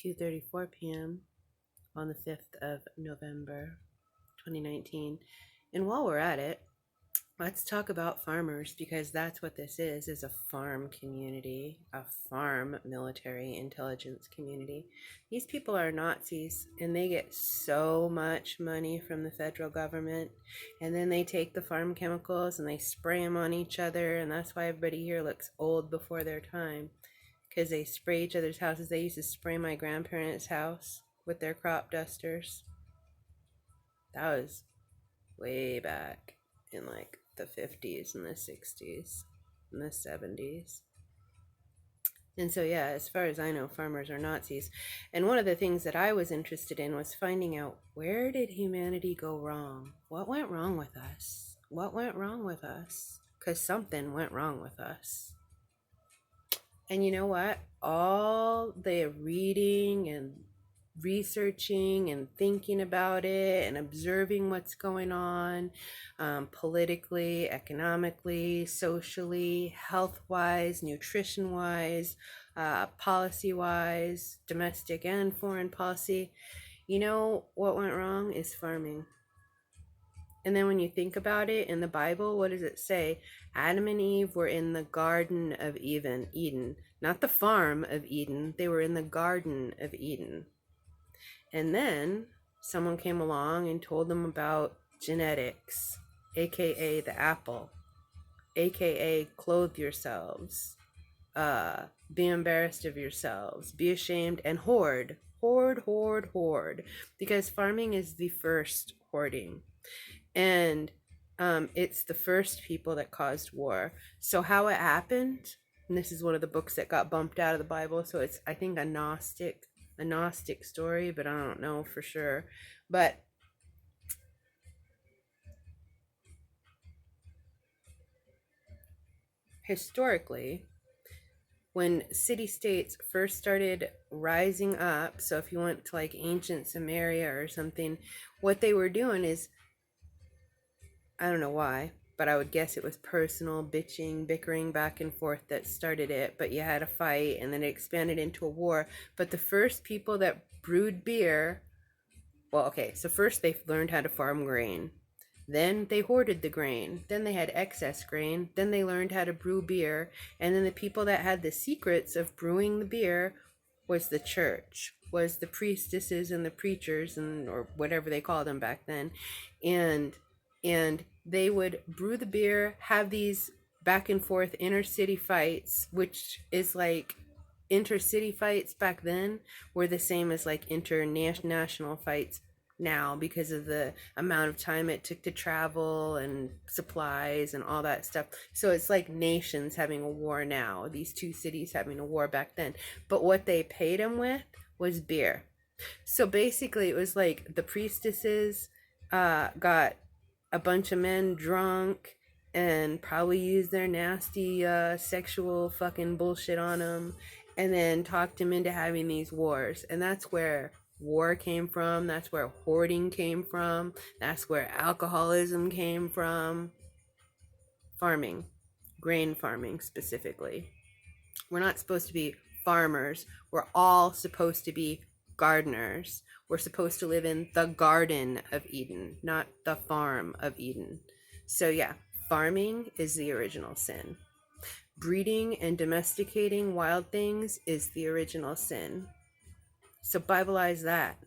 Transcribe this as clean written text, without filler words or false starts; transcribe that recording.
2:34 p.m. on the 5th of November, 2019. And while we're at it, let's talk about farmers, because that's what this is a farm community, a farm military intelligence community. These people are Nazis, and they get so much money from the federal government, and then they take the farm chemicals and they spray them on each other, and that's why everybody here looks old before their time, because they spray each other's houses. They used to spray my grandparents' house with their crop dusters. That was way back in like the 50s and the 60s and the 70s. And so, yeah, as far as I know, farmers are Nazis. And one of the things that I was interested in was finding out, where did humanity go wrong? What went wrong with us? What went wrong with us? Because something went wrong with us. And you know what? All the reading and researching and thinking about it and observing what's going on politically, economically, socially, health-wise, nutrition-wise, policy-wise, domestic and foreign policy. You know what went wrong is farming. And then when you think about it in the Bible, what does it say? Adam and Eve were in the Garden of Eden, not the farm of Eden. They were in the Garden of Eden. And then someone came along and told them about genetics, aka the apple, aka clothe yourselves, be embarrassed of yourselves, be ashamed, and hoard, because farming is the first hoarding. And it's the first people that caused war. So how it happened, and this is one of the books that got bumped out of the Bible, so it's, I think, a Gnostic story, but I don't know for sure. But historically, when city-states first started rising up, so if you went to like ancient Samaria or something, what they were doing is, I don't know why, but I would guess it was personal bitching, bickering back and forth that started it. But you had a fight, and then it expanded into a war. But the first people that brewed beer, well, okay, so first they learned how to farm grain. Then they hoarded the grain. Then they had excess grain. Then they learned how to brew beer. And then the people that had the secrets of brewing the beer was the church, was the priestesses and the preachers, and or whatever they called them back then. And they would brew the beer, have these back and forth inner city fights, which is like intercity fights back then were the same as like international fights now, because of the amount of time it took to travel and supplies and all that stuff. So it's like nations having a war now, these two cities having a war back then. But what they paid them with was beer. So basically it was like the priestesses got a bunch of men drunk and probably used their nasty sexual fucking bullshit on them, and then talked them into having these wars. And that's where war came from. That's where hoarding came from. That's where alcoholism came from. Farming, grain farming specifically. We're not supposed to be farmers. We're all supposed to be gardeners. We're supposed to live in the Garden of Eden, not the farm of Eden. So yeah, farming is the original sin. Breeding and domesticating wild things is the original sin. So Biblize that.